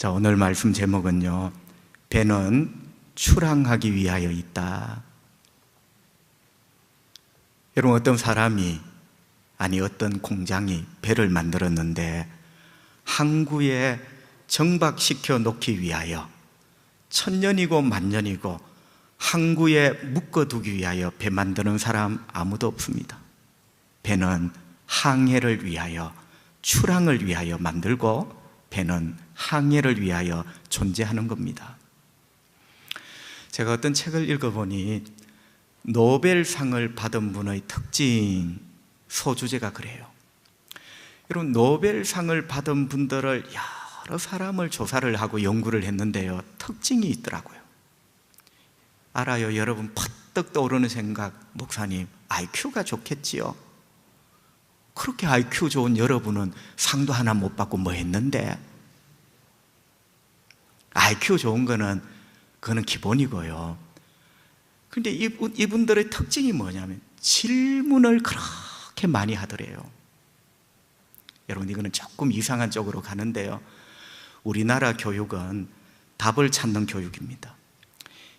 자, 오늘 말씀 제목은요, 배는 출항하기 위하여 있다. 여러분, 어떤 사람이, 어떤 공장이 배를 만들었는데 항구에 정박시켜 놓기 위하여 천년이고 만년이고 항구에 묶어두기 위하여 배 만드는 사람 아무도 없습니다. 배는 항해를 위하여, 출항을 위하여 만들고 배는 항해를 위하여 존재하는 겁니다. 제가 어떤 책을 읽어보니 노벨상을 받은 분의 특징 소주제가 그래요. 여러분, 노벨상을 받은 분들을 여러 사람을 조사를 하고 연구를 했는데요, 특징이 있더라고요. 알아요? 여러분, 퍼뜩 떠오르는 생각, 목사님, IQ가 좋겠지요? 그렇게 IQ 좋은 여러분은 상도 하나 못 받고 뭐 했는데? IQ 좋은 거는 그거는 기본이고요. 근데 이분들의 특징이 뭐냐면 질문을 그렇게 많이 하더래요. 여러분, 이거는 조금 이상한 쪽으로 가는데요, 우리나라 교육은 답을 찾는 교육입니다.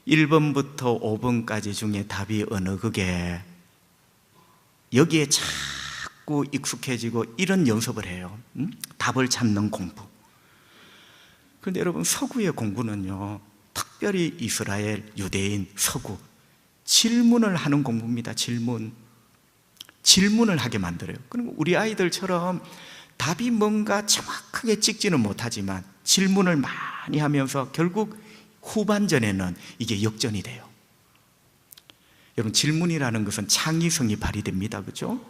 1번부터 5번까지 중에 답이 어느 그게 여기에 자꾸 익숙해지고 이런 연습을 해요. 답을 찾는 공부. 그런데 여러분, 서구의 공부는요, 특별히 이스라엘, 유대인, 서구, 질문을 하는 공부입니다. 질문을 하게 만들어요. 그리고 우리 아이들처럼 답이 뭔가 정확하게 찍지는 못하지만 질문을 많이 하면서 결국 후반전에는 이게 역전이 돼요. 여러분, 질문이라는 것은 창의성이 발휘됩니다. 그렇죠?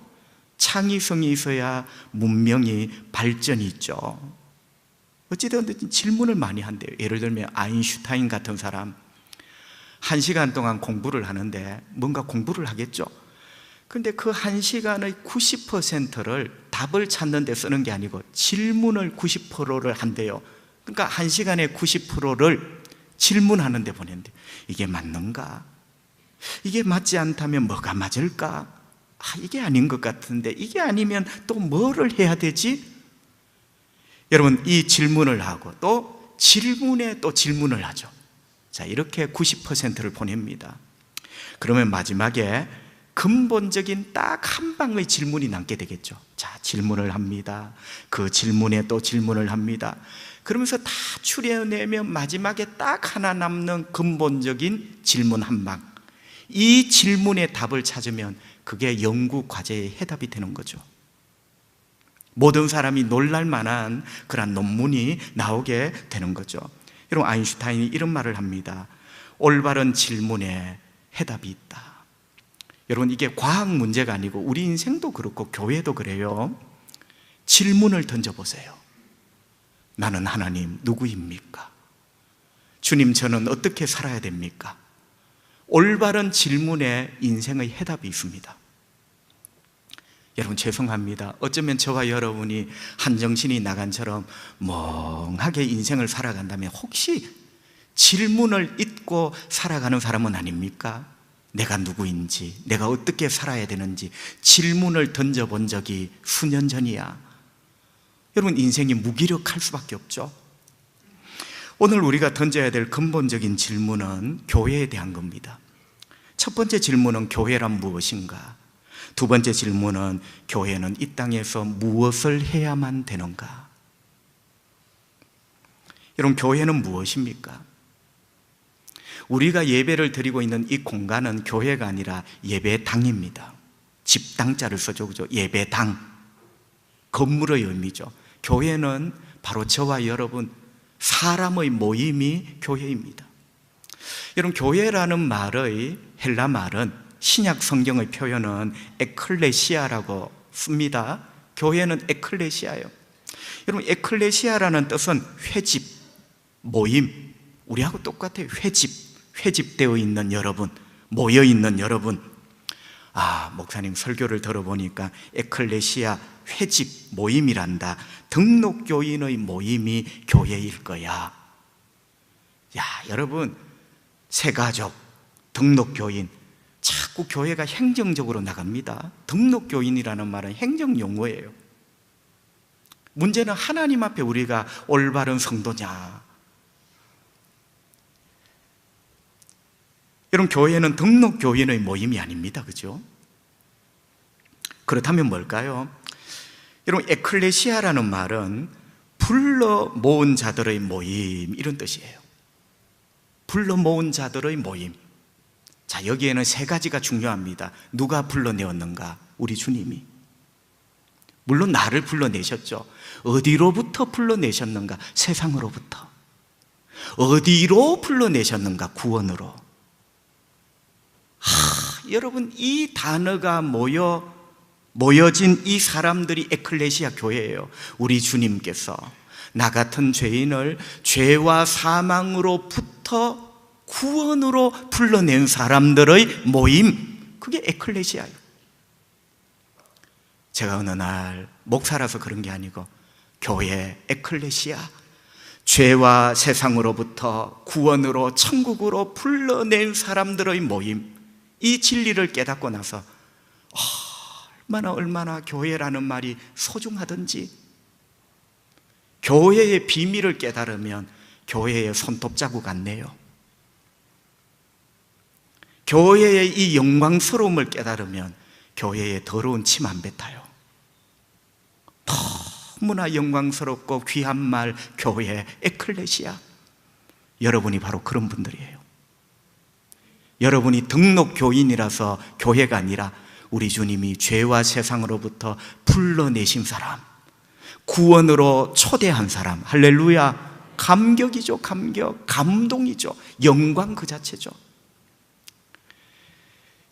창의성이 있어야 문명이 발전이 있죠. 어찌되든 질문을 많이 한대요. 예를 들면 아인슈타인 같은 사람 1시간 동안 공부를 하는데 뭔가 공부를 하겠죠. 근데 그 1시간의 90%를 답을 찾는 데 쓰는 게 아니고 질문을 90%를 한대요. 그러니까 1시간의 90%를 질문하는 데 보낸대. 이게 맞는가? 이게 맞지 않다면 뭐가 맞을까? 이게 아닌 것 같은데 이게 아니면 또 뭐를 해야 되지? 여러분, 이 질문을 하고 또 질문에 또 질문을 하죠. 자, 이렇게 90%를 보냅니다. 그러면 마지막에 근본적인 딱 한 방의 질문이 남게 되겠죠. 자, 질문을 합니다. 그 질문에 또 질문을 합니다. 그러면서 다 추려내면 마지막에 딱 하나 남는 근본적인 질문 한 방. 이 질문의 답을 찾으면 그게 연구 과제의 해답이 되는 거죠. 모든 사람이 놀랄 만한 그런 논문이 나오게 되는 거죠. 여러분, 아인슈타인이 이런 말을 합니다. 올바른 질문에 해답이 있다. 여러분, 이게 과학 문제가 아니고 우리 인생도 그렇고 교회도 그래요. 질문을 던져보세요. 나는 하나님 누구입니까? 주님, 저는 어떻게 살아야 됩니까? 올바른 질문에 인생의 해답이 있습니다. 여러분, 죄송합니다. 어쩌면 저와 여러분이 한정신이 나간처럼 멍하게 인생을 살아간다면 혹시 질문을 잊고 살아가는 사람은 아닙니까? 내가 누구인지, 내가 어떻게 살아야 되는지 질문을 던져본 적이 수년 전이야. 여러분, 인생이 무기력할 수밖에 없죠. 오늘 우리가 던져야 될 근본적인 질문은 교회에 대한 겁니다. 첫 번째 질문은 교회란 무엇인가? 두 번째 질문은 교회는 이 땅에서 무엇을 해야만 되는가? 여러분, 교회는 무엇입니까? 우리가 예배를 드리고 있는 이 공간은 교회가 아니라 예배당입니다. 집당자를 써줘, 그죠? 예배당. 건물의 의미죠. 교회는 바로 저와 여러분, 사람의 모임이 교회입니다. 여러분, 교회라는 말의 헬라 말은 신약 성경의 표현은 에클레시아라고 씁니다. 교회는 에클레시아예요. 여러분, 에클레시아라는 뜻은 회집, 모임. 우리하고 똑같아요. 회집되어 있는 여러분, 모여 있는 여러분. 목사님 설교를 들어보니까 에클레시아 회집 모임이란다. 등록교인의 모임이 교회일 거야. 여러분, 새가족, 등록교인, 자꾸 교회가 행정적으로 나갑니다. 등록교인이라는 말은 행정용어예요. 문제는 하나님 앞에 우리가 올바른 성도냐. 여러분, 교회는 등록 교인의 모임이 아닙니다. 그죠? 그렇다면 뭘까요? 여러분, 에클레시아라는 말은 불러 모은 자들의 모임, 이런 뜻이에요. 불러 모은 자들의 모임. 자, 여기에는 세 가지가 중요합니다. 누가 불러내었는가? 우리 주님이. 물론 나를 불러내셨죠. 어디로부터 불러내셨는가? 세상으로부터. 어디로 불러내셨는가? 구원으로. 여러분, 이 단어가 모여진 이 사람들이 에클레시아 교회예요. 우리 주님께서 나 같은 죄인을 죄와 사망으로부터 구원으로 불러낸 사람들의 모임, 그게 에클레시아예요. 제가 어느 날 목사라서 그런 게 아니고 교회 에클레시아, 죄와 세상으로부터 구원으로 천국으로 불러낸 사람들의 모임, 이 진리를 깨닫고 나서 얼마나 교회라는 말이 소중하든지, 교회의 비밀을 깨달으면 교회의 손톱자국 같네요. 교회의 이 영광스러움을 깨달으면 교회의 더러운 침 안 뱉어요. 너무나 영광스럽고 귀한 말, 교회, 에클레시아. 여러분이 바로 그런 분들이에요. 여러분이 등록 교인이라서 교회가 아니라 우리 주님이 죄와 세상으로부터 불러내신 사람, 구원으로 초대한 사람. 할렐루야. 감격이죠. 감격. 감동이죠. 영광 그 자체죠.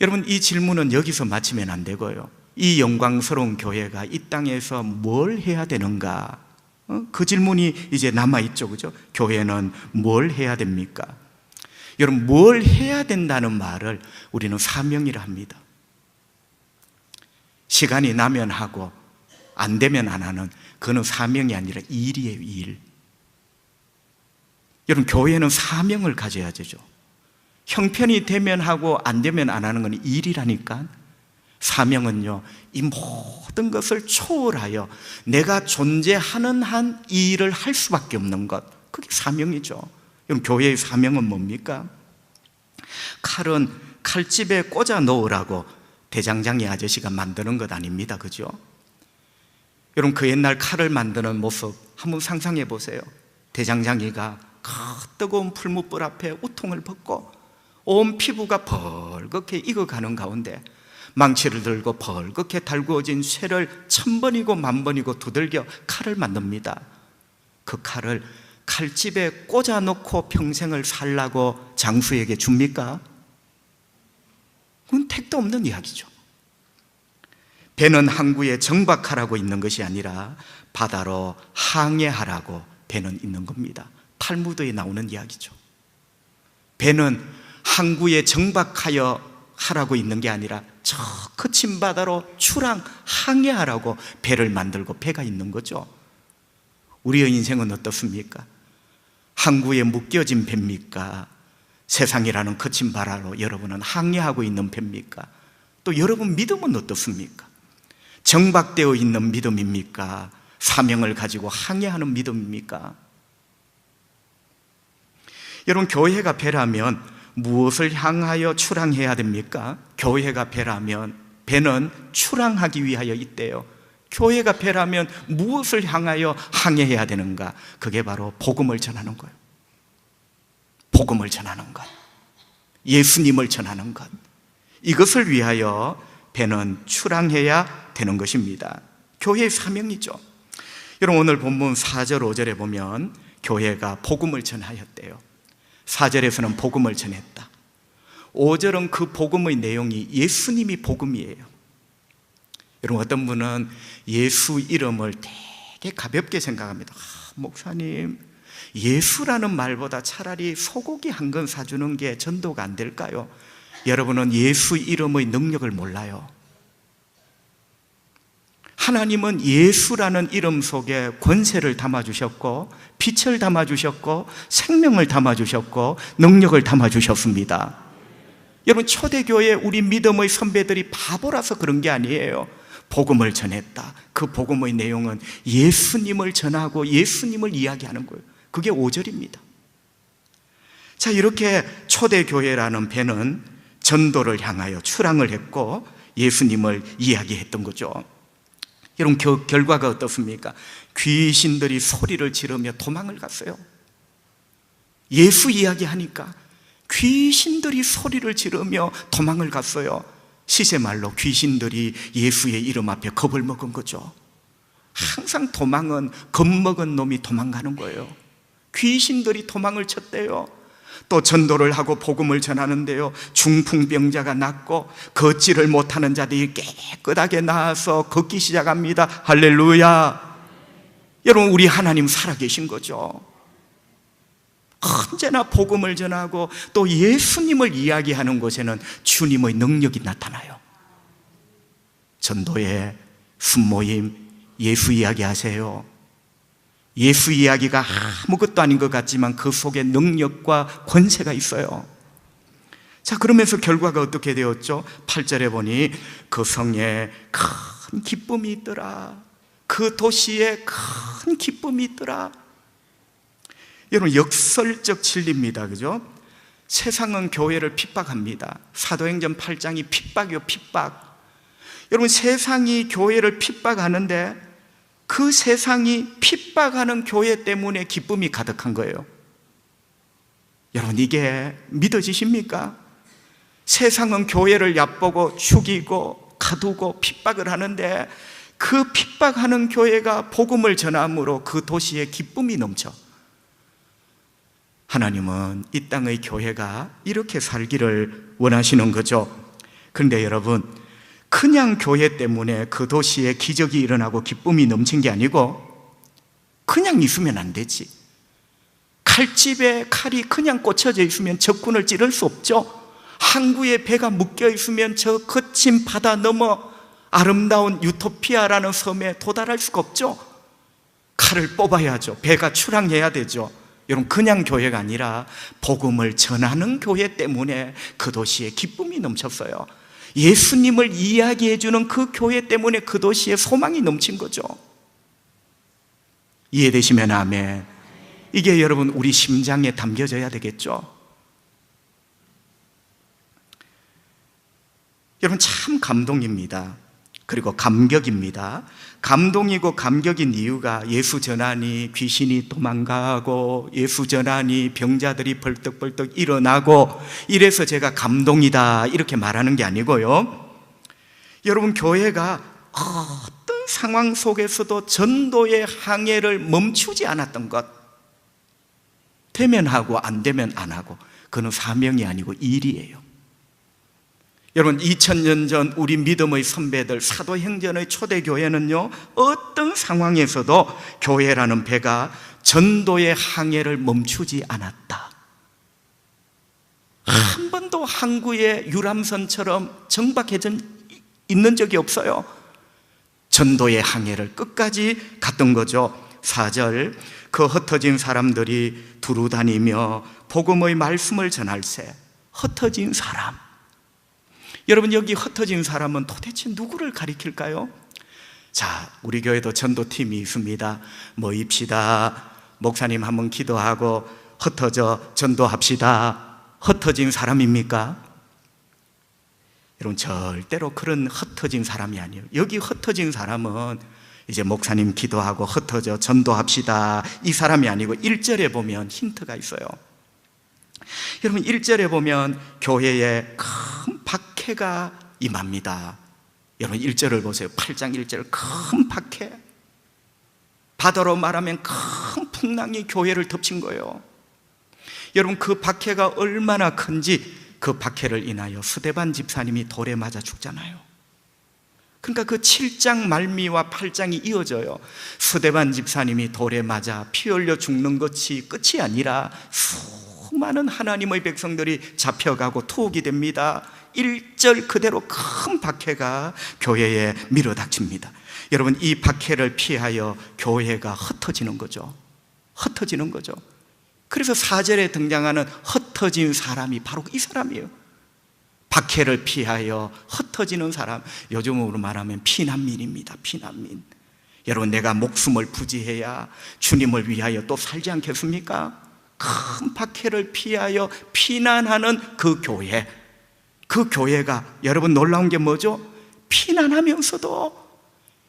여러분, 이 질문은 여기서 마치면 안 되고요. 이 영광스러운 교회가 이 땅에서 뭘 해야 되는가? 그 질문이 이제 남아있죠. 그죠? 교회는 뭘 해야 됩니까? 여러분, 뭘 해야 된다는 말을 우리는 사명이라 합니다. 시간이 나면 하고 안 되면 안 하는, 그는 사명이 아니라 일이에요. 일. 여러분, 교회는 사명을 가져야 되죠. 형편이 되면 하고 안 되면 안 하는 건 일이라니까. 사명은요, 이 모든 것을 초월하여 내가 존재하는 한 이 일을 할 수밖에 없는 것, 그게 사명이죠. 그럼 교회의 사명은 뭡니까? 칼은 칼집에 꽂아 놓으라고 대장장이 아저씨가 만드는 것 아닙니다. 그죠? 여러분, 그 옛날 칼을 만드는 모습 한번 상상해 보세요. 대장장이가 그 뜨거운 풀무불 앞에 우통을 벗고 온 피부가 벌겋게 익어가는 가운데 망치를 들고 벌겋게 달구어진 쇠를 1000번이고 10,000번이고 두들겨 칼을 만듭니다. 그 칼을 칼집에 꽂아놓고 평생을 살라고 장수에게 줍니까? 그건 택도 없는 이야기죠. 배는 항구에 정박하라고 있는 것이 아니라 바다로 항해하라고 배는 있는 겁니다. 탈무드에 나오는 이야기죠. 배는 항구에 정박하여 하라고 있는 게 아니라 저 거친 바다로 항해하라고 배를 만들고 배가 있는 거죠. 우리의 인생은 어떻습니까? 항구에 묶여진 배입니까? 세상이라는 거친 바다로 여러분은 항해하고 있는 배입니까? 또 여러분 믿음은 어떻습니까? 정박되어 있는 믿음입니까? 사명을 가지고 항해하는 믿음입니까? 여러분, 교회가 배라면 무엇을 향하여 출항해야 됩니까? 교회가 배라면 배는 출항하기 위하여 있대요. 교회가 배라면 무엇을 향하여 항해해야 되는가? 그게 바로 복음을 전하는 거예요. 복음을 전하는 것, 예수님을 전하는 것, 이것을 위하여 배는 출항해야 되는 것입니다. 교회의 사명이죠. 여러분, 오늘 본문 4절 5절에 보면 교회가 복음을 전하였대요. 4절에서는 복음을 전했다. 5절은 그 복음의 내용이 예수님이 복음이에요. 여러분, 어떤 분은 예수 이름을 되게 가볍게 생각합니다. 목사님, 예수라는 말보다 차라리 소고기 한 건 사주는 게 전도가 안 될까요? 여러분은 예수 이름의 능력을 몰라요. 하나님은 예수라는 이름 속에 권세를 담아주셨고, 빛을 담아주셨고, 생명을 담아주셨고, 능력을 담아주셨습니다. 여러분, 초대교회 우리 믿음의 선배들이 바보라서 그런 게 아니에요. 복음을 전했다. 그 복음의 내용은 예수님을 전하고 예수님을 이야기하는 거예요. 그게 5절입니다. 자, 이렇게 초대교회라는 배는 전도를 향하여 출항을 했고 예수님을 이야기했던 거죠. 여러분, 결과가 어떻습니까? 귀신들이 소리를 지르며 도망을 갔어요. 예수 이야기하니까 귀신들이 소리를 지르며 도망을 갔어요. 시세말로 귀신들이 예수의 이름 앞에 겁을 먹은 거죠. 항상 도망은 겁먹은 놈이 도망가는 거예요. 귀신들이 도망을 쳤대요. 또 전도를 하고 복음을 전하는데요, 중풍병자가 낫고 걷지를 못하는 자들이 깨끗하게 나아서 걷기 시작합니다. 할렐루야. 여러분, 우리 하나님 살아계신 거죠. 언제나 복음을 전하고 또 예수님을 이야기하는 곳에는 주님의 능력이 나타나요. 전도회, 순모임, 예수 이야기하세요. 예수 이야기가 아무것도 아닌 것 같지만 그 속에 능력과 권세가 있어요. 자, 그러면서 결과가 어떻게 되었죠? 8절에 보니 그 성에 큰 기쁨이 있더라. 그 도시에 큰 기쁨이 있더라. 여러분, 역설적 진리입니다. 그죠? 세상은 교회를 핍박합니다. 사도행전 8장이 핍박이요, 핍박. 여러분, 세상이 교회를 핍박하는데 그 세상이 핍박하는 교회 때문에 기쁨이 가득한 거예요. 여러분, 이게 믿어지십니까? 세상은 교회를 얕보고 죽이고 가두고 핍박을 하는데 그 핍박하는 교회가 복음을 전함으로 그 도시에 기쁨이 넘쳐. 하나님은 이 땅의 교회가 이렇게 살기를 원하시는 거죠. 그런데 여러분, 그냥 교회 때문에 그 도시에 기적이 일어나고 기쁨이 넘친 게 아니고 그냥 있으면 안 되지. 칼집에 칼이 그냥 꽂혀져 있으면 적군을 찌를 수 없죠. 항구에 배가 묶여 있으면 저 거친 바다 넘어 아름다운 유토피아라는 섬에 도달할 수가 없죠. 칼을 뽑아야죠. 배가 출항해야 되죠. 여러분, 그냥 교회가 아니라 복음을 전하는 교회 때문에 그 도시에 기쁨이 넘쳤어요. 예수님을 이야기해 주는 그 교회 때문에 그 도시에 소망이 넘친 거죠. 이해되시면 아멘. 이게 여러분 우리 심장에 담겨져야 되겠죠. 여러분, 참 감동입니다. 그리고 감격입니다. 감동이고 감격인 이유가 예수 전하니 귀신이 도망가고 예수 전하니 병자들이 벌떡벌떡 일어나고 이래서 제가 감동이다 이렇게 말하는 게 아니고요, 여러분, 교회가 어떤 상황 속에서도 전도의 항해를 멈추지 않았던 것, 되면 하고 안 되면 안 하고, 그건 사명이 아니고 일이에요. 여러분, 2000년 전 우리 믿음의 선배들, 사도행전의 초대교회는요, 어떤 상황에서도 교회라는 배가 전도의 항해를 멈추지 않았다. 한 번도 항구에 유람선처럼 정박해져 있는 적이 없어요. 전도의 항해를 끝까지 갔던 거죠. 4절, 그 흩어진 사람들이 두루 다니며 복음의 말씀을 전할세. 흩어진 사람. 여러분, 여기 흩어진 사람은 도대체 누구를 가리킬까요? 자, 우리 교회도 전도팀이 있습니다. 모입시다. 목사님 한번 기도하고 흩어져 전도합시다. 흩어진 사람입니까? 여러분, 절대로 그런 흩어진 사람이 아니에요. 여기 흩어진 사람은 이제 목사님 기도하고 흩어져 전도합시다 이 사람이 아니고 1절에 보면 힌트가 있어요. 여러분, 1절에 보면 교회에 큰 박해가 임합니다. 여러분, 1절을 보세요. 8장 1절, 큰 박해. 바다로 말하면 큰 풍랑이 교회를 덮친 거예요. 여러분, 그 박해가 얼마나 큰지, 그 박해를 인하여 스데반 집사님이 돌에 맞아 죽잖아요. 그러니까 그 7장 말미와 8장이 이어져요. 스데반 집사님이 돌에 맞아 피 흘려 죽는 것이 끝이 아니라 수많은 하나님의 백성들이 잡혀가고 투옥이 됩니다. 1절 그대로 큰 박해가 교회에 밀어닥칩니다. 여러분, 이 박해를 피하여 교회가 흩어지는 거죠. 흩어지는 거죠. 그래서 4절에 등장하는 흩어진 사람이 바로 이 사람이에요. 박해를 피하여 흩어지는 사람, 요즘으로 말하면 피난민입니다. 피난민. 여러분, 내가 목숨을 부지해야 주님을 위하여 또 살지 않겠습니까? 큰 박해를 피하여 피난하는 그 교회, 그 교회가 여러분 놀라운 게 뭐죠? 피난하면서도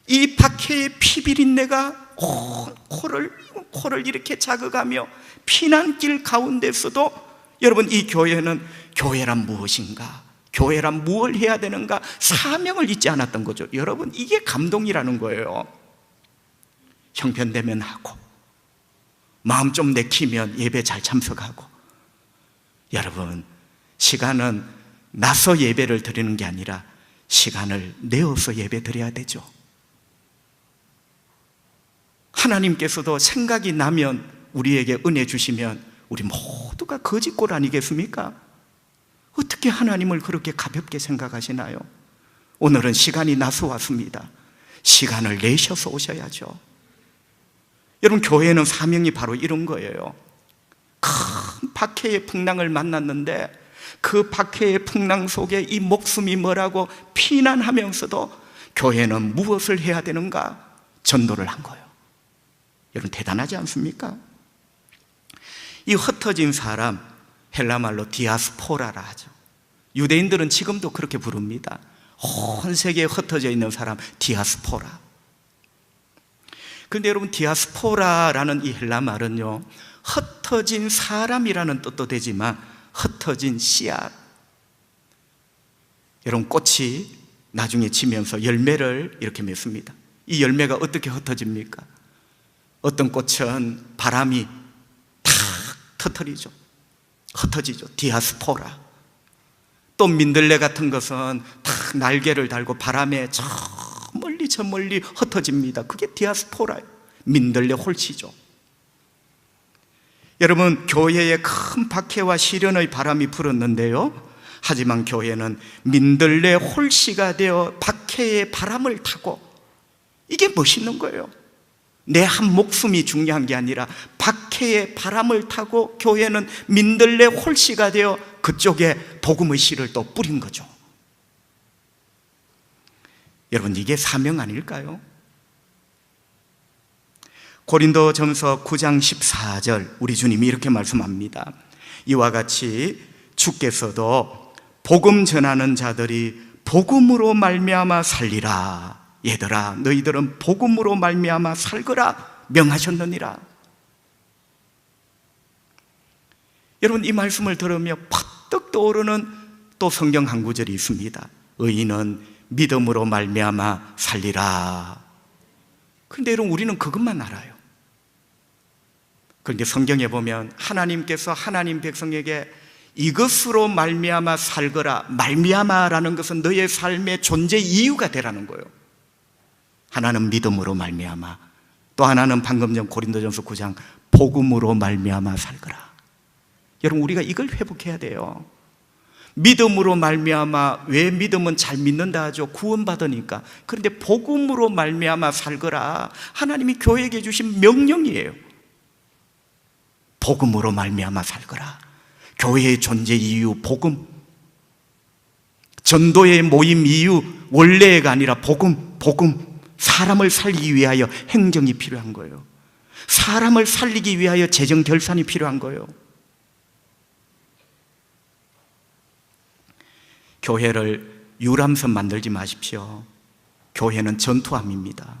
이 박해의 피비린내가 코를 이렇게 자극하며 피난길 가운데서도 여러분, 이 교회는 교회란 무엇인가? 교회란 무엇을 해야 되는가? 사명을 잊지 않았던 거죠. 여러분, 이게 감동이라는 거예요. 형편되면 하고, 마음 좀 내키면 예배 잘 참석하고. 여러분, 시간은 나서 예배를 드리는 게 아니라 시간을 내어서 예배 드려야 되죠. 하나님께서도 생각이 나면 우리에게 은혜 주시면 우리 모두가 거짓골 아니겠습니까? 어떻게 하나님을 그렇게 가볍게 생각하시나요? 오늘은 시간이 나서 왔습니다. 시간을 내셔서 오셔야죠. 여러분, 교회는 사명이 바로 이런 거예요. 큰 박해의 풍랑을 만났는데 그 박해의 풍랑 속에 이 목숨이 뭐라고 피난하면서도 교회는 무엇을 해야 되는가? 전도를 한 거예요. 여러분, 대단하지 않습니까? 이 흩어진 사람, 헬라말로 디아스포라라 하죠. 유대인들은 지금도 그렇게 부릅니다. 온 세계에 흩어져 있는 사람, 디아스포라. 그런데 여러분, 디아스포라라는 이 헬라 말은요, 흩어진 사람이라는 뜻도 되지만 흩어진 씨앗. 여러분, 꽃이 나중에 지면서 열매를 이렇게 맺습니다. 이 열매가 어떻게 흩어집니까? 어떤 꽃은 바람이 탁 터뜨리죠. 흩어지죠. 디아스포라. 또 민들레 같은 것은 탁 날개를 달고 바람에 저 멀리 흩어집니다. 그게 디아스포라예요. 민들레 홀씨죠. 여러분, 교회에 큰 박해와 시련의 바람이 불었는데요, 하지만 교회는 민들레 홀씨가 되어 박해의 바람을 타고, 이게 멋있는 거예요. 내 한 목숨이 중요한 게 아니라 박해의 바람을 타고 교회는 민들레 홀씨가 되어 그쪽에 복음의 씨를 또 뿌린 거죠. 여러분, 이게 사명 아닐까요? 고린도전서 9장 14절 우리 주님이 이렇게 말씀합니다. 이와 같이 주께서도 복음 전하는 자들이 복음으로 말미암아 살리라. 얘들아, 너희들은 복음으로 말미암아 살거라 명하셨느니라. 여러분, 이 말씀을 들으며 퍼뜩 떠오르는 또 성경 한 구절이 있습니다. 의인은 믿음으로 말미암아 살리라. 그런데 여러분, 우리는 그것만 알아요. 그런데 성경에 보면 하나님께서 하나님 백성에게 이것으로 말미암아 살거라. 말미암아라는 것은 너의 삶의 존재 이유가 되라는 거예요. 하나는 믿음으로 말미암아, 또 하나는 방금 전 고린도전서 9장 복음으로 말미암아 살거라. 여러분, 우리가 이걸 회복해야 돼요. 믿음으로 말미암아, 왜 믿음은 잘 믿는다 하죠? 구원받으니까. 그런데 복음으로 말미암아 살거라, 하나님이 교회에게 주신 명령이에요. 복음으로 말미암아 살거라. 교회의 존재 이유 복음, 전도의 모임 이유 원래가 아니라 복음. 사람을 살리기 위하여 행정이 필요한 거예요. 사람을 살리기 위하여 재정 결산이 필요한 거예요. 교회를 유람선 만들지 마십시오. 교회는 전투함입니다.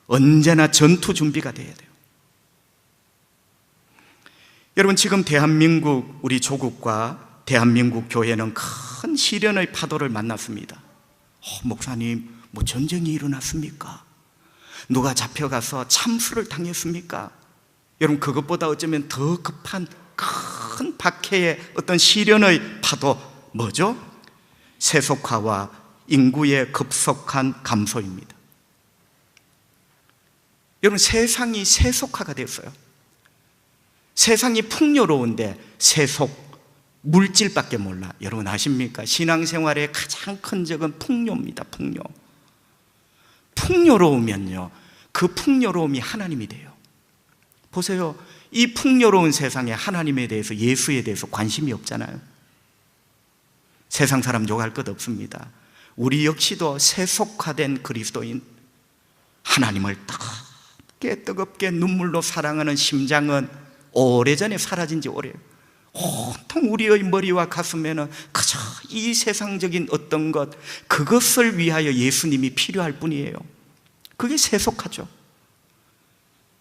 언제나 전투 준비가 돼야 돼요. 여러분, 지금 대한민국, 우리 조국과 대한민국 교회는 큰 시련의 파도를 만났습니다. 목사님, 뭐 전쟁이 일어났습니까? 누가 잡혀가서 참수를 당했습니까? 여러분, 그것보다 어쩌면 더 급한 큰 박해의 어떤 시련의 파도, 뭐죠? 세속화와 인구의 급속한 감소입니다. 여러분, 세상이 세속화가 됐어요. 세상이 풍요로운데 세속, 물질밖에 몰라. 여러분 아십니까? 신앙생활의 가장 큰 적은 풍요입니다. 풍요로우면요, 그 풍요로움이 하나님이 돼요. 보세요, 이 풍요로운 세상에 하나님에 대해서, 예수에 대해서 관심이 없잖아요. 세상 사람 욕할 것 없습니다. 우리 역시도 세속화된 그리스도인, 하나님을 뜨겁게 눈물로 사랑하는 심장은 오래전에 사라진 지 오래요. 온통 우리의 머리와 가슴에는 그저 이 세상적인 어떤 것, 그것을 위하여 예수님이 필요할 뿐이에요. 그게 세속화죠.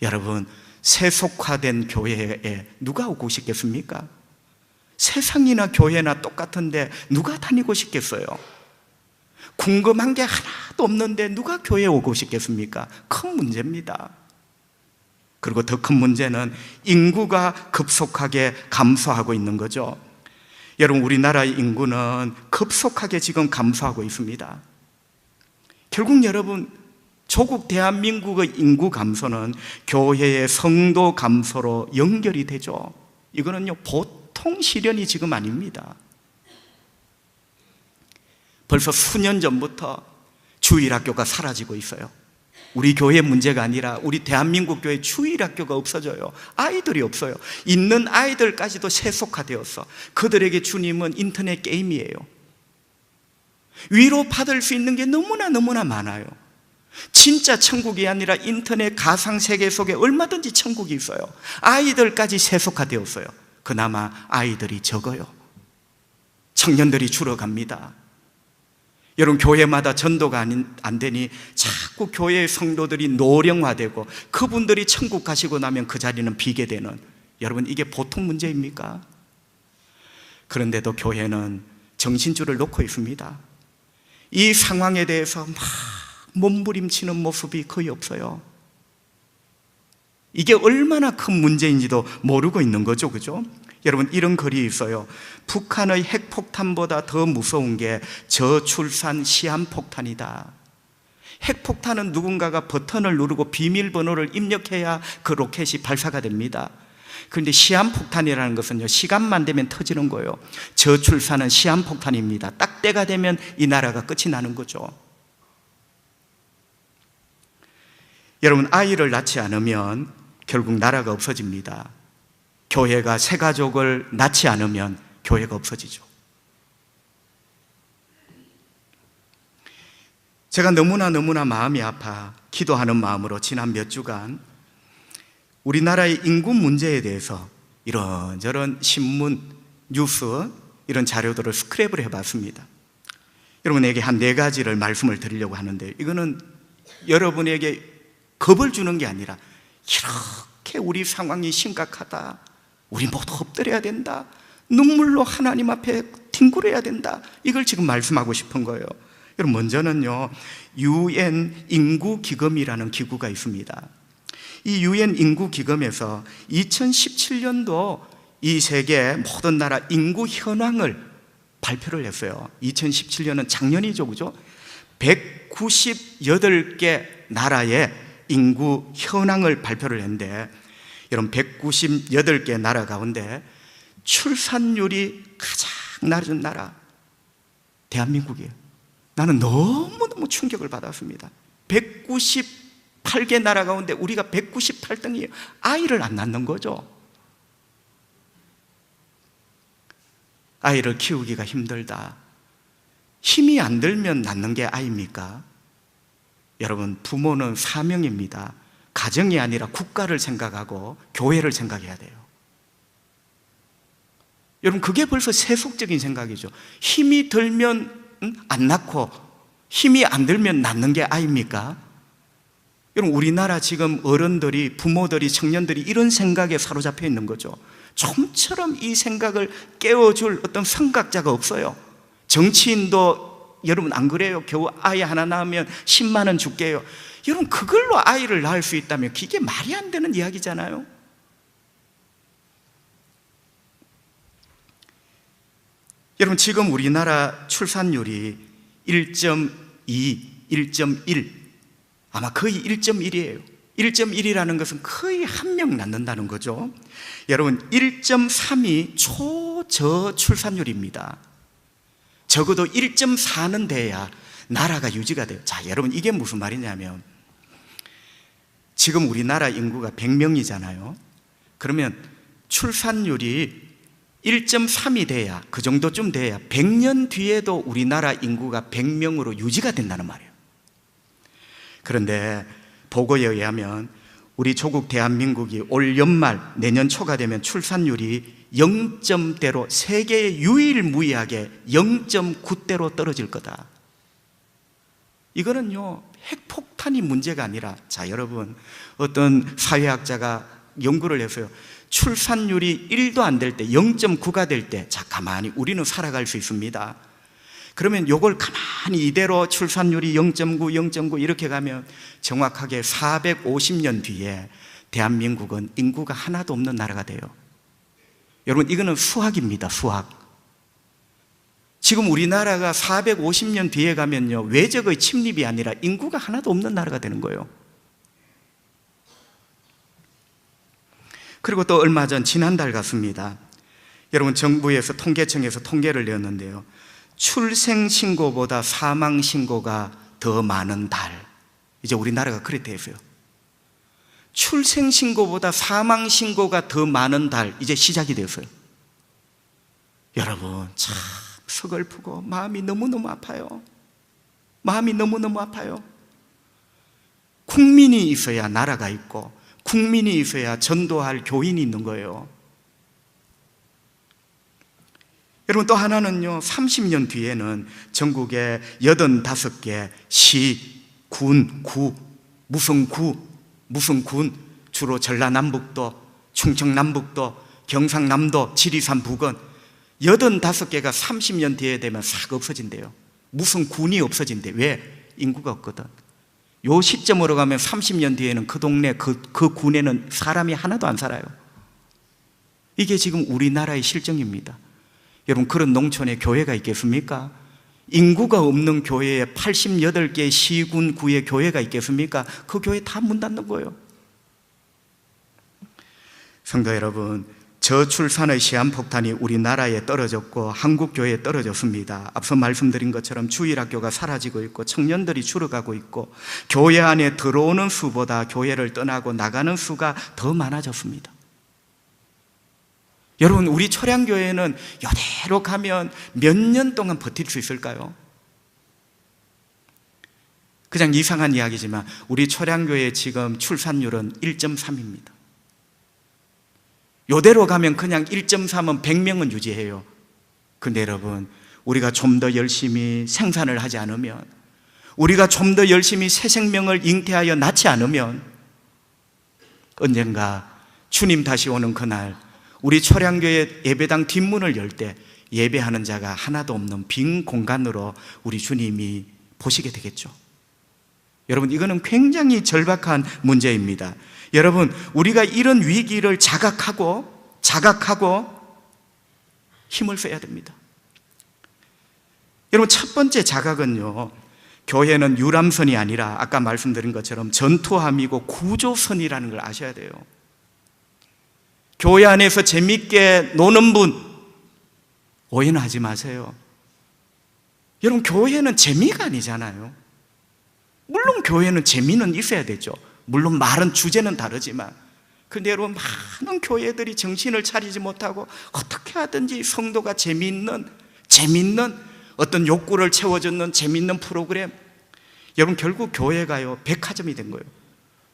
여러분, 세속화된 교회에 누가 오고 싶겠습니까? 세상이나 교회나 똑같은데 누가 다니고 싶겠어요? 궁금한 게 하나도 없는데 누가 교회에 오고 싶겠습니까? 큰 문제입니다. 그리고 더 큰 문제는 인구가 급속하게 감소하고 있는 거죠. 여러분, 우리나라의 인구는 급속하게 지금 감소하고 있습니다. 결국 여러분, 조국 대한민국의 인구 감소는 교회의 성도 감소로 연결이 되죠. 이거는요, 보통 시련이 지금 아닙니다. 벌써 수년 전부터 주일학교가 사라지고 있어요. 우리 교회 문제가 아니라 우리 대한민국 교회 주일학교가 없어져요. 아이들이 없어요. 있는 아이들까지도 세속화되었어. 그들에게 주님은 인터넷 게임이에요. 위로받을 수 있는 게 너무나 많아요. 진짜 천국이 아니라 인터넷 가상세계 속에 얼마든지 천국이 있어요. 아이들까지 세속화되었어요. 그나마 아이들이 적어요. 청년들이 줄어갑니다. 여러분, 교회마다 전도가 안 되니 자꾸 교회의 성도들이 노령화되고 그분들이 천국 가시고 나면 그 자리는 비게 되는, 여러분, 이게 보통 문제입니까? 그런데도 교회는 정신줄을 놓고 있습니다. 이 상황에 대해서 막 몸부림치는 모습이 거의 없어요. 이게 얼마나 큰 문제인지도 모르고 있는 거죠, 그죠? 여러분, 이런 글이 있어요. 북한의 핵폭탄보다 더 무서운 게 저출산 시한폭탄이다. 핵폭탄은 누군가가 버튼을 누르고 비밀번호를 입력해야 그 로켓이 발사가 됩니다. 그런데 시한폭탄이라는 것은요, 시간만 되면 터지는 거예요. 저출산은 시한폭탄입니다. 딱 때가 되면 이 나라가 끝이 나는 거죠. 여러분, 아이를 낳지 않으면 결국 나라가 없어집니다. 교회가 새 가족을 낳지 않으면 교회가 없어지죠. 제가 너무나 마음이 아파 기도하는 마음으로 지난 몇 주간 우리나라의 인구 문제에 대해서 이런저런 신문, 뉴스, 이런 자료들을 스크랩을 해봤습니다. 여러분에게 한 4가지를 말씀을 드리려고 하는데, 이거는 여러분에게 겁을 주는 게 아니라 이렇게 우리 상황이 심각하다, 우리 모두 엎드려야 된다, 눈물로 하나님 앞에 뒹굴어야 된다, 이걸 지금 말씀하고 싶은 거예요. 여러분, 먼저는요, UN 인구기금이라는 기구가 있습니다. 이 UN 인구기금에서 2017년도 이 세계 모든 나라 인구 현황을 발표를 했어요. 2017년은 작년이죠, 그죠? 198개 나라의 인구 현황을 발표를 했는데, 여러분, 198개 나라 가운데 출산율이 가장 낮은 나라 대한민국이에요. 나는 너무너무 충격을 받았습니다. 198개 나라 가운데 우리가 198등이에요. 아이를 안 낳는 거죠. 아이를 키우기가 힘들다. 힘이 안 들면 낳는 게 아이입니까? 여러분, 부모는 사명입니다. 가정이 아니라 국가를 생각하고 교회를 생각해야 돼요. 여러분, 그게 벌써 세속적인 생각이죠. 힘이 들면 안 낳고 힘이 안 들면 낳는 게 아입니까? 여러분, 우리나라 지금 어른들이, 부모들이, 청년들이 이런 생각에 사로잡혀 있는 거죠. 좀처럼 이 생각을 깨워줄 어떤 선각자가 없어요. 정치인도 여러분 안 그래요? 겨우 아이 하나 낳으면 10만 원 줄게요. 여러분, 그걸로 아이를 낳을 수 있다면 그게 말이 안 되는 이야기잖아요. 여러분, 지금 우리나라 출산율이 1.2, 1.1, 아마 거의 1.1이에요. 1.1이라는 것은 거의 한 명 낳는다는 거죠. 여러분, 1.3이 초저출산율입니다. 적어도 1.4는 돼야 나라가 유지가 돼요. 자, 여러분, 이게 무슨 말이냐면, 지금 우리나라 인구가 100명이잖아요. 그러면 출산율이 1.3이 돼야, 그 정도쯤 돼야 100년 뒤에도 우리나라 인구가 100명으로 유지가 된다는 말이에요. 그런데 보고에 의하면 우리 조국 대한민국이 올 연말 내년 초가 되면 출산율이 0점대로 세계 유일무이하게 0.9대로 떨어질 거다. 이거는요, 핵폭탄이 문제가 아니라, 자, 여러분, 어떤 사회학자가 연구를 해서요, 출산율이 1도 안 될 때, 0.9가 될 때, 자, 가만히 우리는 살아갈 수 있습니다. 그러면 요걸 가만히 이대로 출산율이 0.9, 0.9 이렇게 가면 정확하게 450년 뒤에 대한민국은 인구가 하나도 없는 나라가 돼요. 여러분, 이거는 수학입니다, 수학. 지금 우리나라가 450년 뒤에 가면요, 외적의 침입이 아니라 인구가 하나도 없는 나라가 되는 거예요. 그리고 또 얼마 전 지난달 같습니다. 여러분, 정부에서 통계청에서 통계를 내었는데요, 출생신고보다 사망신고가 더 많은 달, 이제 우리나라가 그렇게 됐어요. 출생신고보다 사망신고가 더 많은 달, 이제 시작이 되었어요. 여러분, 참 서글프고 마음이 너무너무 아파요. 마음이 너무너무 아파요. 국민이 있어야 나라가 있고, 국민이 있어야 전도할 교인이 있는 거예요. 여러분, 또 하나는요, 30년 뒤에는 전국에 85개 시, 군, 구, 무슨 군, 주로 전라남북도, 충청남북도, 경상남도, 지리산 부근 85개가 30년 뒤에 되면 싹 없어진대요. 무슨 군이 없어진대. 왜? 인구가 없거든. 요 시점으로 가면 30년 뒤에는 그 동네, 그 군에는 사람이 하나도 안 살아요. 이게 지금 우리나라의 실정입니다. 여러분, 그런 농촌에 교회가 있겠습니까? 인구가 없는 교회에 88개 시군 구의 교회가 있겠습니까? 그 교회 다 문 닫는 거예요. 성도 여러분, 저출산의 시한폭탄이 우리나라에 떨어졌고 한국교회에 떨어졌습니다. 앞서 말씀드린 것처럼 주일학교가 사라지고 있고 청년들이 줄어가고 있고 교회 안에 들어오는 수보다 교회를 떠나고 나가는 수가 더 많아졌습니다. 여러분, 우리 초량교회는 이대로 가면 몇 년 동안 버틸 수 있을까요? 그냥 이상한 이야기지만 우리 초량교회 지금 출산율은 1.3입니다. 이대로 가면 그냥 1.3은 100명은 유지해요. 근데 여러분, 우리가 좀 더 열심히 생산을 하지 않으면, 우리가 좀 더 열심히 새 생명을 잉태하여 낳지 않으면 언젠가 주님 다시 오는 그날 우리 초량교회 예배당 뒷문을 열 때 예배하는 자가 하나도 없는 빈 공간으로 우리 주님이 보시게 되겠죠. 여러분, 이거는 굉장히 절박한 문제입니다. 여러분, 우리가 이런 위기를 자각하고 힘을 써야 됩니다. 여러분, 첫 번째 자각은요, 교회는 유람선이 아니라 아까 말씀드린 것처럼 전투함이고 구조선이라는 걸 아셔야 돼요. 교회 안에서 재밌게 노는 분 오해는 하지 마세요. 여러분, 교회는 재미가 아니잖아요. 물론 교회는 재미는 있어야 되죠. 물론 말은 주제는 다르지만, 그런데 여러분, 많은 교회들이 정신을 차리지 못하고 어떻게 하든지 성도가 재미있는 어떤 욕구를 채워주는 재미있는 프로그램, 여러분, 결국 교회가요 백화점이 된 거예요.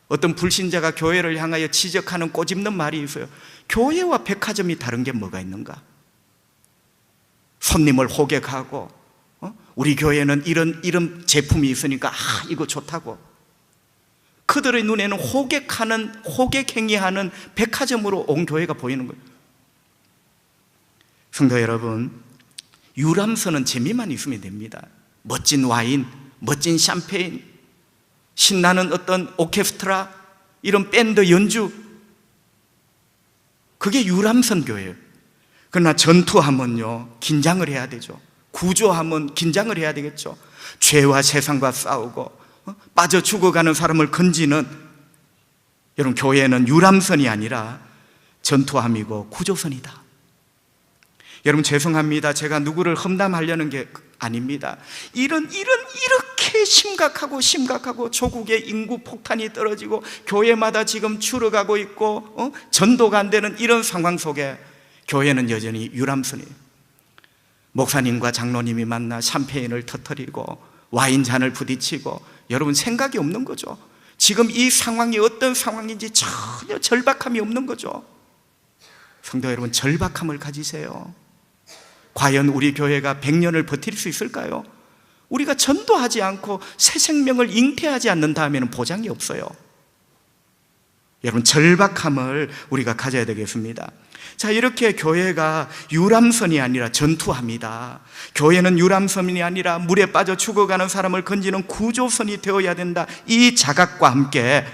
어떤 불신자가 교회를 향하여 지적하는 꼬집는 말이 있어요. 교회와 백화점이 다른 게 뭐가 있는가? 손님을 호객하고, 우리 교회는 이런 제품이 있으니까 이거 좋다고, 그들의 눈에는 호객 행위하는 백화점으로 온 교회가 보이는 거예요. 성도 여러분, 유람선은 재미만 있으면 됩니다. 멋진 와인, 멋진 샴페인, 신나는 어떤 오케스트라, 이런 밴드 연주, 그게 유람선 교회예요. 그러나 전투하면요 긴장을 해야 되죠. 구조하면 긴장을 해야 되겠죠. 죄와 세상과 싸우고 빠져 죽어가는 사람을 건지는, 여러분, 교회는 유람선이 아니라 전투함이고 구조선이다. 여러분, 죄송합니다. 제가 누구를 험담하려는 게 아닙니다. 이렇게 심각하고 조국의 인구 폭탄이 떨어지고 교회마다 지금 줄어가고 있고 전도가 안 되는 이런 상황 속에 교회는 여전히 유람선이에요. 목사님과 장로님이 만나 샴페인을 터뜨리고 와인잔을 부딪히고, 여러분 생각이 없는 거죠. 지금 이 상황이 어떤 상황인지 전혀 절박함이 없는 거죠. 성도 여러분, 절박함을 가지세요. 과연 우리 교회가 100년을 버틸 수 있을까요? 우리가 전도하지 않고 새 생명을 잉태하지 않는다면 보장이 없어요. 여러분, 절박함을 우리가 가져야 되겠습니다. 자, 이렇게 교회가 유람선이 아니라 전투합니다. 교회는 유람선이 아니라 물에 빠져 죽어가는 사람을 건지는 구조선이 되어야 된다. 이 자각과 함께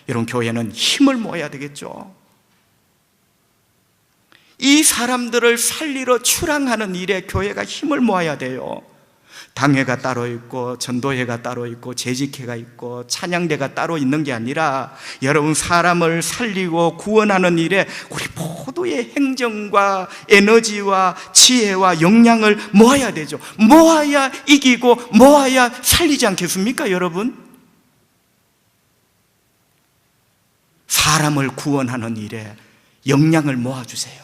여러분, 교회는 힘을 모아야 되겠죠. 이 사람들을 살리러 출항하는 일에 교회가 힘을 모아야 돼요. 당회가 따로 있고 전도회가 따로 있고 재직회가 있고 찬양대가 따로 있는 게 아니라, 여러분, 사람을 살리고 구원하는 일에 우리 모두의 행정과 에너지와 지혜와 역량을 모아야 되죠. 모아야 이기고 모아야 살리지 않겠습니까, 여러분? 사람을 구원하는 일에 역량을 모아주세요.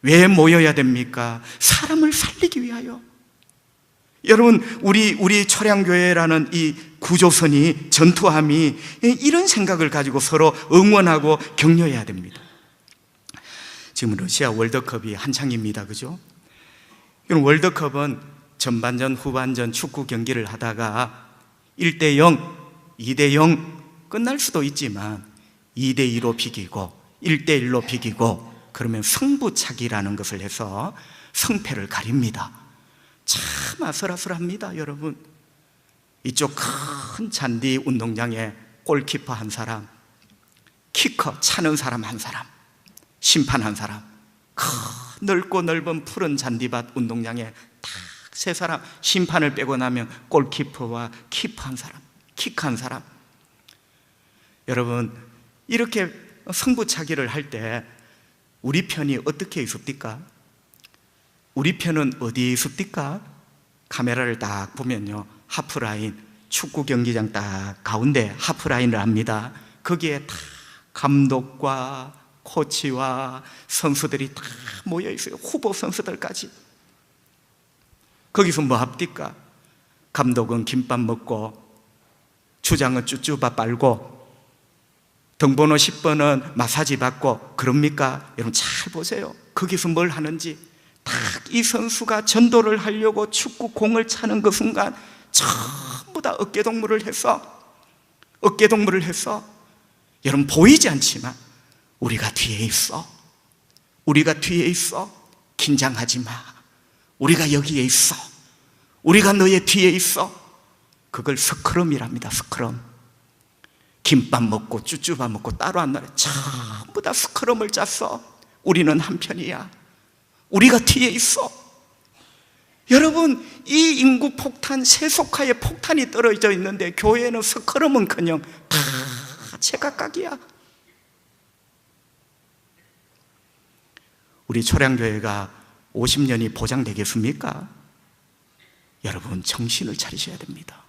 왜 모여야 됩니까? 사람을 살리기 위하여. 여러분, 우리 초량교회라는 이 구조선이, 전투함이 이런 생각을 가지고 서로 응원하고 격려해야 됩니다. 지금 러시아 월드컵이 한창입니다. 그죠? 월드컵은 전반전, 후반전 축구 경기를 하다가 1대0, 2대0 끝날 수도 있지만 2대2로 비기고 1대1로 비기고, 그러면 승부차기라는 것을 해서 승패를 가립니다. 참 아슬아슬합니다, 여러분. 이쪽 큰 잔디 운동장에 골키퍼 한 사람, 키커 차는 사람 한 사람, 심판 한 사람, 넓고 넓은 푸른 잔디밭 운동장에 딱 세 사람, 심판을 빼고 나면 골키퍼와 키퍼 한 사람, 키커 한 사람. 여러분, 이렇게 승부차기를 할 때 우리 편이 어떻게 있습니까? 우리 편은 어디에 있습니까? 카메라를 딱 보면요, 하프라인, 축구 경기장 딱 가운데 하프라인을 합니다. 거기에 다 감독과 코치와 선수들이 다 모여 있어요. 후보 선수들까지. 거기서 뭐 합니까? 감독은 김밥 먹고, 주장은 쭈쭈바 빨고, 등번호 10번은 마사지 받고, 그럽니까? 여러분 잘 보세요. 거기서 뭘 하는지. 딱 이 선수가 전도를 하려고 축구 공을 차는 그 순간 전부 다 어깨동무를 해서 여러분 보이지 않지만 우리가 뒤에 있어. 우리가 뒤에 있어. 긴장하지 마. 우리가 여기에 있어. 우리가 너의 뒤에 있어. 그걸 스크럼이랍니다. 스크럼. 김밥 먹고 쭈쭈밥 먹고 따로 안 나래. 전부 다 스크럼을 짰어. 우리는 한편이야. 우리가 뒤에 있어. 여러분, 이 인구 폭탄, 세속화의 폭탄이 떨어져 있는데 교회는 스크럼은커녕 다 제각각이야. 우리 초량교회가 50년이 보장되겠습니까? 여러분, 정신을 차리셔야 됩니다.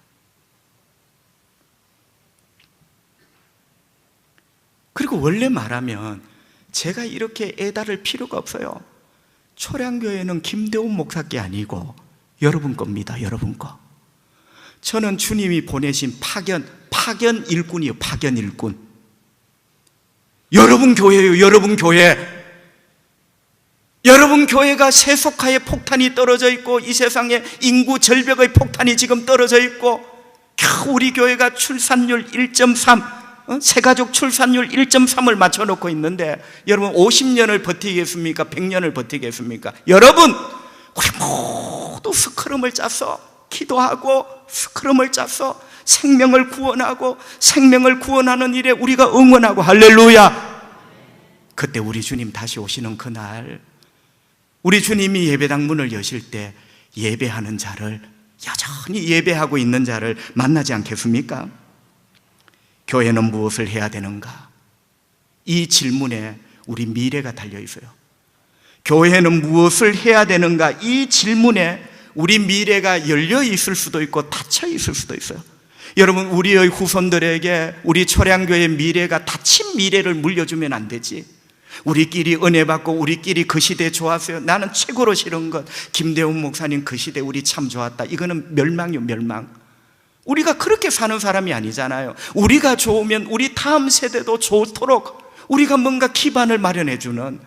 그리고 원래 말하면 제가 이렇게 애달을 필요가 없어요. 초량교회는 김대훈 목사께 아니고 여러분 겁니다. 여러분 거. 저는 주님이 보내신 파견 일꾼이요. 파견 일꾼. 여러분 교회예요. 여러분 교회. 여러분 교회가 세속화의 폭탄이 떨어져 있고, 이 세상에 인구 절벽의 폭탄이 지금 떨어져 있고, 겨우 우리 교회가 출산율 1.3, 세가족 출산율 1.3을 맞춰놓고 있는데, 여러분 50년을 버티겠습니까? 100년을 버티겠습니까? 여러분, 우리 모두 스크럼을 짜서 기도하고, 스크럼을 짜서 생명을 구원하고, 생명을 구원하는 일에 우리가 응원하고, 할렐루야. 그때 우리 주님 다시 오시는 그날, 우리 주님이 예배당 문을 여실 때 예배하는 자를, 여전히 예배하고 있는 자를 만나지 않겠습니까? 교회는 무엇을 해야 되는가? 이 질문에 우리 미래가 달려 있어요. 교회는 무엇을 해야 되는가? 이 질문에 우리 미래가 열려 있을 수도 있고 닫혀 있을 수도 있어요. 여러분, 우리의 후손들에게 우리 초량교회의 미래가 닫힌 미래를 물려주면 안 되지. 우리끼리 은혜 받고 우리끼리 그 시대 좋았어요. 나는 최고로 싫은 것 김대훈 목사님 그 시대 우리 참 좋았다. 이거는 멸망이요, 멸망. 우리가 그렇게 사는 사람이 아니잖아요. 우리가 좋으면 우리 다음 세대도 좋도록 우리가 뭔가 기반을 마련해 주는,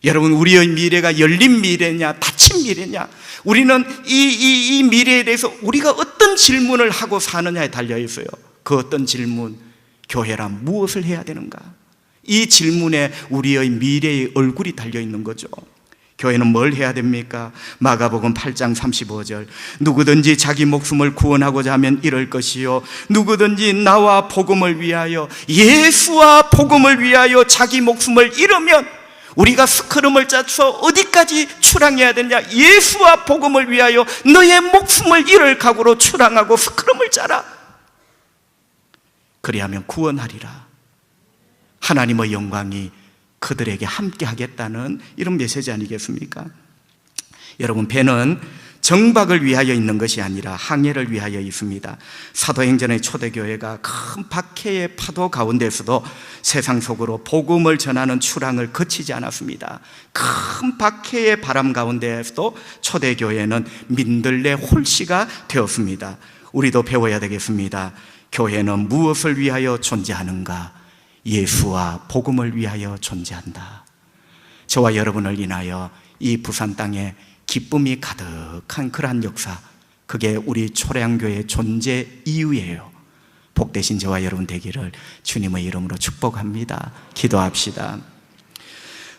여러분 우리의 미래가 열린 미래냐 닫힌 미래냐, 우리는 이 미래에 대해서 우리가 어떤 질문을 하고 사느냐에 달려 있어요. 그 어떤 질문, 교회란 무엇을 해야 되는가, 이 질문에 우리의 미래의 얼굴이 달려 있는 거죠. 교회는 뭘 해야 됩니까? 마가복음 8장 35절, 누구든지 자기 목숨을 구원하고자 하면 이럴 것이요, 누구든지 나와 복음을 위하여, 예수와 복음을 위하여 자기 목숨을 잃으면, 우리가 스크럼을 짜서 어디까지 출항해야 되냐? 예수와 복음을 위하여 너의 목숨을 잃을 각오로 출항하고 스크럼을 짜라. 그리하면 구원하리라. 하나님의 영광이 그들에게 함께 하겠다는 이런 메시지 아니겠습니까? 여러분, 배는 정박을 위하여 있는 것이 아니라 항해를 위하여 있습니다. 사도행전의 초대교회가 큰 박해의 파도 가운데서도 세상 속으로 복음을 전하는 출항을 거치지 않았습니다. 큰 박해의 바람 가운데에서도 초대교회는 민들레 홀씨가 되었습니다. 우리도 배워야 되겠습니다. 교회는 무엇을 위하여 존재하는가? 예수와 복음을 위하여 존재한다. 저와 여러분을 인하여 이 부산 땅에 기쁨이 가득한 그러한 역사, 그게 우리 초량교회의 존재 이유예요. 복되신 저와 여러분 되기를 주님의 이름으로 축복합니다. 기도합시다.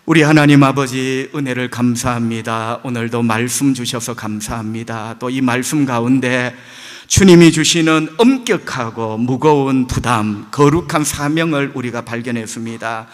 우리 하나님 아버지, 은혜를 감사합니다. 오늘도 말씀 주셔서 감사합니다. 또 이 말씀 가운데 주님이 주시는 엄격하고 무거운 부담, 거룩한 사명을 우리가 발견했습니다.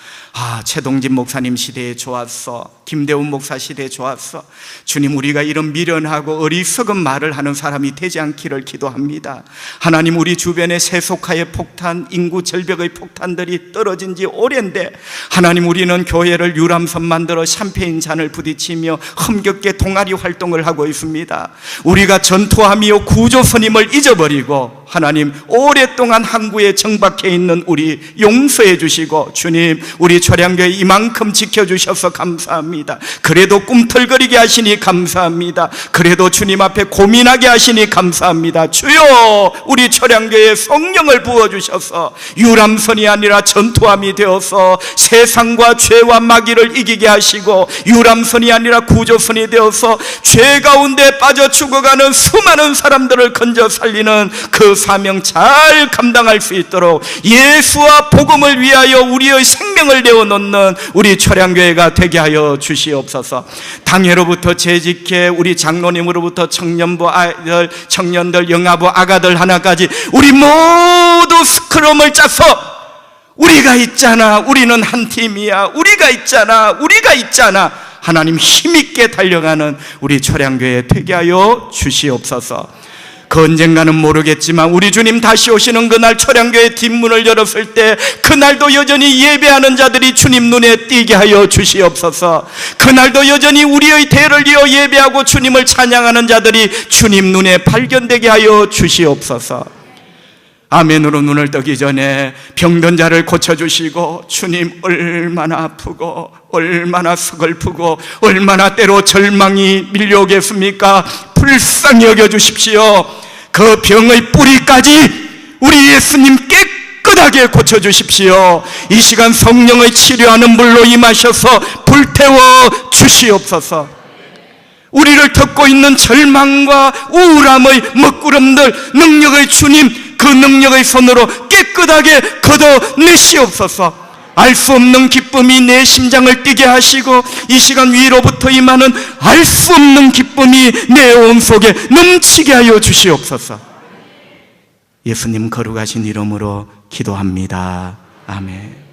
최동진 목사님 시대에 좋았어, 김대훈 목사 시대에 좋았어. 주님, 우리가 이런 미련하고 어리석은 말을 하는 사람이 되지 않기를 기도합니다. 하나님, 우리 주변에 세속화의 폭탄, 인구 절벽의 폭탄들이 떨어진 지 오랜데, 하나님, 우리는 교회를 유람선 만들어 샴페인 잔을 부딪히며 험격게 동아리 활동을 하고 있습니다. 우리가 전투함이요 구조선임을 잊어버리고, 하나님, 오랫동안 항구에 정박해 있는 우리 용서해 주시고, 주님, 우리 초량교회 이만큼 지켜주셔서 감사합니다. 그래도 꿈틀거리게 하시니 감사합니다. 그래도 주님 앞에 고민하게 하시니 감사합니다. 주여, 우리 초량교회에 성령을 부어주셔서 유람선이 아니라 전투함이 되어서 세상과 죄와 마귀를 이기게 하시고, 유람선이 아니라 구조선이 되어서 죄 가운데 빠져 죽어가는 수많은 사람들을 건져 살리는 그 사명 잘 감당할 수 있도록 예수와 복음을 위하여 우리의 생명을 내어놓는 우리 초량교회가 되게 하여 주시옵소서. 당회로부터 재직회, 우리 장로님으로부터 청년부 아이들, 청년들, 영아부 아가들 하나까지 우리 모두 스크럼을 짜서, 우리가 있잖아, 우리는 한 팀이야, 우리가 있잖아 하나님 힘있게 달려가는 우리 초량교회 되게 하여 주시옵소서. 그 언젠가는 모르겠지만 우리 주님 다시 오시는 그날 초량교회 뒷문을 열었을 때, 그날도 여전히 예배하는 자들이 주님 눈에 띄게 하여 주시옵소서. 그날도 여전히 우리의 대를 이어 예배하고 주님을 찬양하는 자들이 주님 눈에 발견되게 하여 주시옵소서. 아멘으로 눈을 뜨기 전에 병든 자를 고쳐주시고, 주님 얼마나 아프고 얼마나 서글프고 얼마나 때로 절망이 밀려오겠습니까? 불쌍히 여겨주십시오. 그 병의 뿌리까지 우리 예수님 깨끗하게 고쳐주십시오. 이 시간 성령의 치료하는 물로 임하셔서 불태워 주시옵소서. 우리를 덮고 있는 절망과 우울함의 먹구름들, 능력의 주님, 그 능력의 손으로 깨끗하게 걷어내시옵소서. 알 수 없는 기쁨이 내 심장을 뛰게 하시고, 이 시간 위로부터 임하는 알 수 없는 기쁨이 내 온 속에 넘치게 하여 주시옵소서. 예수님 거룩하신 이름으로 기도합니다. 아멘.